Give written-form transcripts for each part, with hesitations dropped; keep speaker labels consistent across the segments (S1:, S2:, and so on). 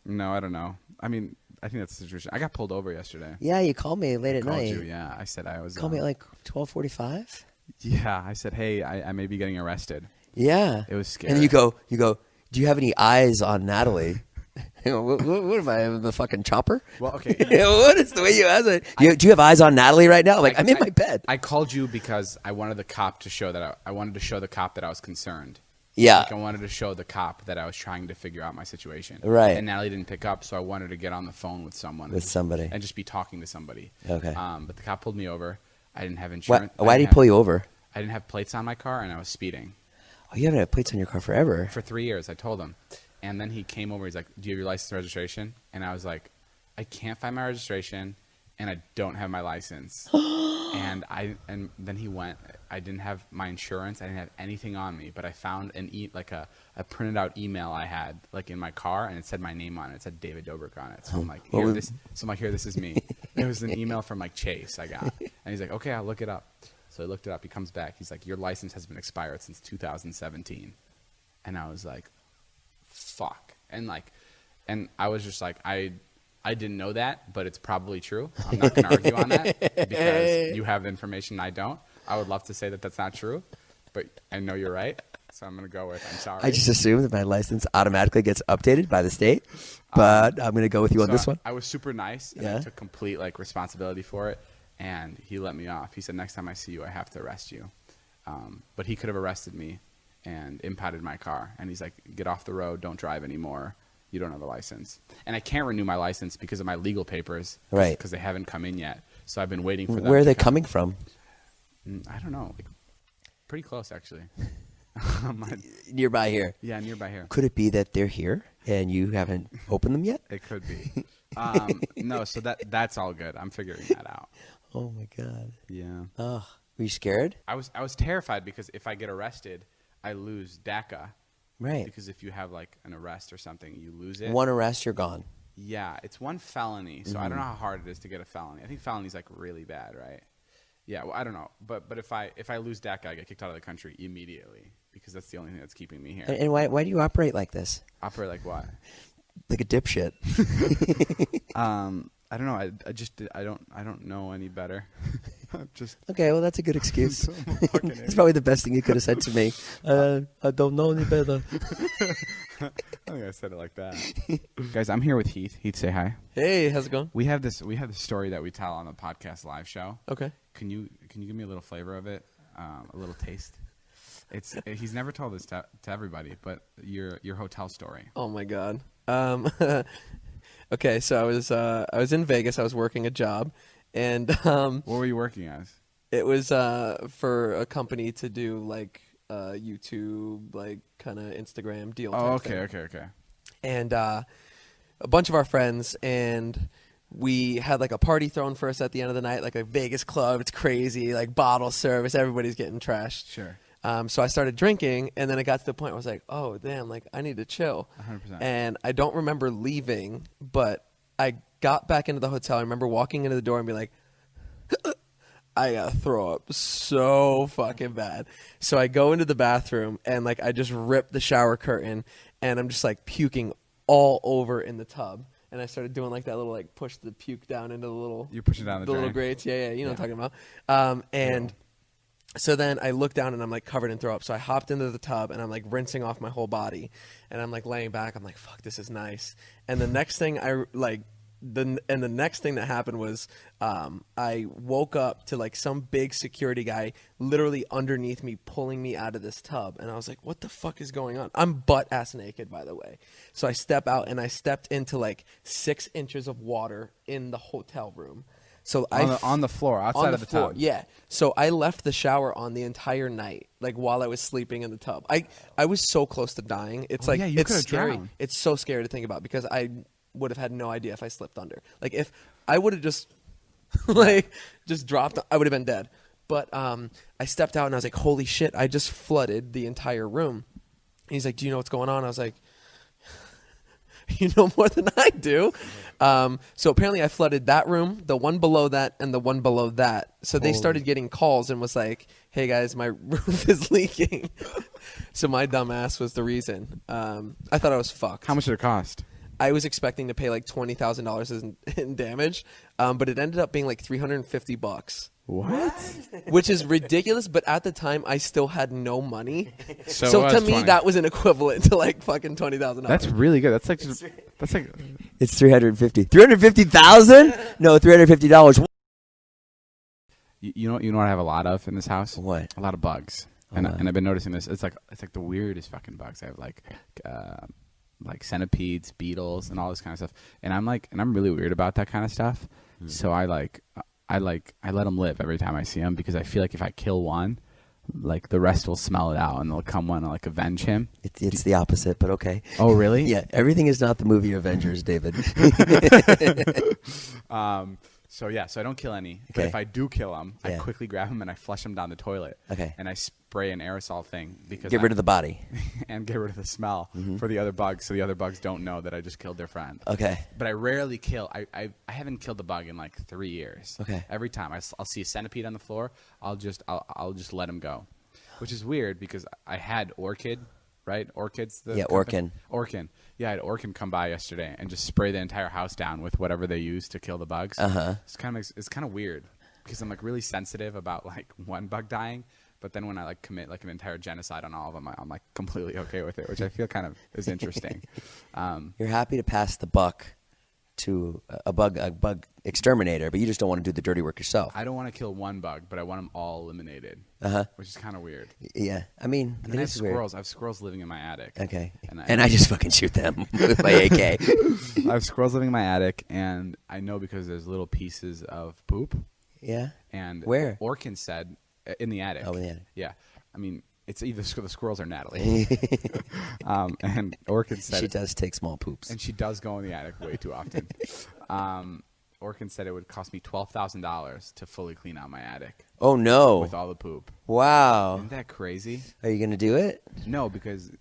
S1: No, I don't know. I mean, I think that's the situation. I got pulled over yesterday.
S2: Yeah, you called me late at
S1: Called
S2: night.
S1: you, yeah. I said I was.
S2: Called me at like 12:45.
S1: Yeah, I said, hey, I may be getting arrested.
S2: Yeah.
S1: It was scary.
S2: And you go. Do you have any eyes on Natalie? what am I, the fucking chopper?
S1: Well, okay.
S2: What is the way you ask it? Do you have eyes on Natalie right now? I'm in my bed.
S1: I called you because I wanted the cop to show that I wanted to show the cop that I was concerned.
S2: Yeah.
S1: Like I wanted to show the cop that I was trying to figure out my situation.
S2: Right.
S1: And Natalie didn't pick up, so I wanted to get on the phone with someone.
S2: With somebody.
S1: And just be talking to somebody.
S2: Okay.
S1: But the cop pulled me over. I didn't have insurance.
S2: Why did he pull you over?
S1: I didn't have plates on my car, and I was speeding.
S2: Oh, you haven't had plates on your car forever.
S1: For 3 years, I told him. And then he came over. He's like, do you have your license and registration? And I was like, I can't find my registration, and I don't have my license. and then he went. I didn't have my insurance. I didn't have anything on me. But I found a printed out email I had like in my car, and it said my name on it. It said David Dobrik on it. So I'm like, here, this is me. It was an email from like Chase I got. And he's like, okay, I'll look it up. So I looked it up. He comes back. He's like, your license has been expired since 2017. And I was like, fuck. And I was just like, I didn't know that, but it's probably true. I'm not going to argue on that because you have information I don't. I would love to say that that's not true, but I know you're right. So I'm going to go with, I'm sorry.
S2: I just assume that my license automatically gets updated by the state, but I'm going to go with you on this one.
S1: I was super nice, and I took complete responsibility for it, and he let me off. He said, next time I see you, I have to arrest you. But he could have arrested me and impounded my car. And he's like, get off the road, don't drive anymore. You don't have a license. And I can't renew my license because of my legal papers.
S2: Right.
S1: Because they haven't come in yet. So I've been waiting for them.
S2: Where are they coming from?
S1: I don't know. Pretty close, actually.
S2: Nearby here.
S1: Yeah, nearby here.
S2: Could it be that they're here and you haven't opened them yet?
S1: It could be. No, so that's all good. I'm figuring that out.
S2: Oh, my God.
S1: Yeah.
S2: Oh, were you scared?
S1: I was terrified because if I get arrested, I lose DACA.
S2: Right.
S1: Because if you have an arrest or something, you lose it.
S2: One arrest, you're gone.
S1: Yeah, it's one felony. So I don't know how hard it is to get a felony. I think felony's really bad, right? Yeah, well, I don't know. But if I lose DACA, I get kicked out of the country immediately because that's the only thing that's keeping me here.
S2: And why do you operate like this?
S1: Operate like what?
S2: Like a dipshit.
S1: I don't know. I don't know any better.
S2: Okay, well, that's a good excuse. It's probably the best thing you could have said to me. I don't know any better.
S1: I think I said it like that. Guys, I'm here with Heath. Heath, say hi.
S3: Hey, how's it going?
S1: We have this story that we tell on the podcast live show.
S3: Okay.
S1: Can you give me a little flavor of it? A little taste? He's never told this to everybody, but your hotel story.
S3: Oh my God. Okay, so I was in Vegas. I was working a job, and
S1: what were you working as?
S3: It was for a company to do YouTube, kind of Instagram deal.
S1: Oh,
S3: type
S1: okay.
S3: thing. And a bunch of our friends, and we had a party thrown for us at the end of the night, like a Vegas club. It's crazy, bottle service. Everybody's getting trashed.
S1: Sure.
S3: So I started drinking, and then it got to the point where I was like, oh, damn, I need to chill.
S1: 100%.
S3: And I don't remember leaving, but I got back into the hotel. I remember walking into the door and be like, I gotta throw up so fucking bad. So I go into the bathroom, and I just rip the shower curtain, and I'm just puking all over in the tub. And I started doing that little push the puke down into the little.
S1: You push it down the drain.
S3: Little grates. Yeah, you know what I'm talking about. And. Yeah. So then I look down and I'm covered in throw up. So I hopped into the tub and I'm rinsing off my whole body, and I'm laying back. I'm like, fuck, this is nice. And the next thing the next thing that happened was I woke up to some big security guy literally underneath me pulling me out of this tub, and I was like, what the fuck is going on? I'm butt ass naked, by the way. So I step out, and I stepped into 6 inches of water in the hotel room. So
S1: on the floor, outside of the tub.
S3: Yeah. So I left the shower on the entire night, while I was sleeping in the tub. I was so close to dying. It's
S1: you
S3: it's
S1: could have
S3: scary.
S1: drowned.
S3: It's so scary to think about because I would have had no idea if I slipped under. If I would have just just dropped, I would have been dead. But I stepped out and I was like, holy shit, I just flooded the entire room. And he's like, do you know what's going on? I was like, you know more than I do. So apparently I flooded that room, the one below that, and the one below that. So they started getting calls and was like, hey guys, my roof is leaking. So my dumb ass was the reason. I thought I was fucked.
S1: How much did it cost?
S3: I was expecting to pay like $20,000 in damage, but it ended up being like $350.
S1: What?
S3: Which is ridiculous, but at the time I still had no money.
S1: So,
S3: So
S1: it
S3: to
S1: was
S3: me
S1: 20.
S3: that was an equivalent to like fucking $20,000.
S1: That's really good. That's like
S2: It's 350. 350,000? No, $350.
S1: you know what I have a lot of in this house?
S2: What?
S1: A lot of bugs. And I've been noticing this. It's like the weirdest fucking bugs. I have like centipedes, beetles, and all this kind of stuff. And I'm really weird about that kind of stuff. So I let them live every time I see them, because I feel like if I kill one, like the rest will smell it out and they'll come want to like avenge him.
S2: It's the opposite, but okay.
S1: Oh, really?
S2: Yeah, everything is not the movie Avengers, David.
S1: So I don't kill any. But
S2: Okay.
S1: if I do kill them, I
S2: Yeah.
S1: quickly grab them and I flush them down the toilet.
S2: Okay.
S1: And I spray an aerosol thing because
S2: Get rid of the body.
S1: and get rid of the smell for the other bugs, so the other bugs don't know that I just killed their friend.
S2: Okay.
S1: But I rarely kill. I haven't killed a bug in like 3 years.
S2: Okay.
S1: Every time I'll see a centipede on the floor, I'll just let him go, which is weird because I had Orchid, right? Orchid's the company? Orkin. Yeah, I had Orkin come by yesterday and just spray the entire house down with whatever they use to kill the bugs. It's kind of weird because I'm like really sensitive about like one bug dying. But then when I like commit like an entire genocide on all of them, I'm like completely okay with it, which I feel kind of is interesting.
S2: You're happy to pass the buck to a bug exterminator, but you just don't want to do the dirty work yourself.
S1: I don't want to kill one bug, but I want them all eliminated, which is kind of weird.
S2: Yeah, I mean,
S1: And
S2: it
S1: then I have
S2: is weird.
S1: squirrels. I have squirrels living in my attic.
S2: Okay,
S1: And
S2: I just fucking shoot them with my AK.
S1: I have squirrels living in my attic, and I know because there's little pieces of poop.
S2: Yeah.
S1: And
S2: Where?
S1: Orkin said in the attic.
S2: Oh, in the attic.
S1: Yeah. I mean, it's either the squirrels or Natalie. And Orkin said
S2: She does take small poops.
S1: and she does go in the attic way too often. Orkin said it would cost me $12,000 to fully clean out my attic
S2: Oh no!
S1: with all the poop.
S2: Wow.
S1: Isn't that crazy?
S2: Are you gonna do it?
S1: No, because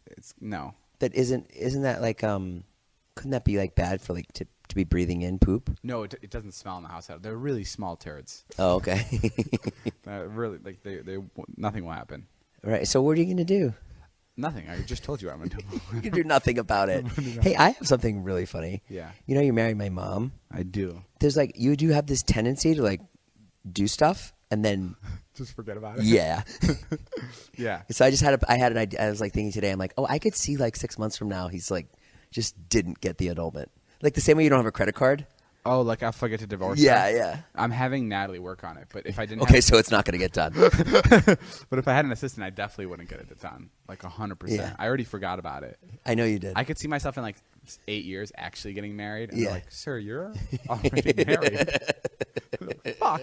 S1: no.
S2: That isn't that like couldn't that be like bad for like to be breathing in poop?
S1: No, it doesn't smell in the house. They're really small turds.
S2: Oh, okay.
S1: Really, like they nothing will happen.
S2: Right. So what are you gonna do?
S1: Nothing. I just told you what I'm gonna do.
S2: You can do nothing about it. Hey, I have something really funny.
S1: Yeah.
S2: You know, you married my mom.
S1: I do.
S2: There's like you do have this tendency to like do stuff and then
S1: Just forget about it.
S2: yeah.
S1: Yeah.
S2: So I had an idea. I was like thinking today. I'm like, oh, I could see like 6 months from now, he's like just didn't get the annulment. Like the same way you don't have a credit card.
S1: Oh, like I'll forget to divorce
S2: Yeah,
S1: her?
S2: yeah.
S1: I'm having Natalie work on it, but if I didn't
S2: Okay, so it's not gonna get done.
S1: but if I had an assistant, I definitely wouldn't get it done. Like 100%.
S2: Yeah.
S1: I already forgot about it.
S2: I know you did.
S1: I could see myself in like 8 years actually getting married. And
S2: Yeah.
S1: they're like, sir, you're already married. Fuck.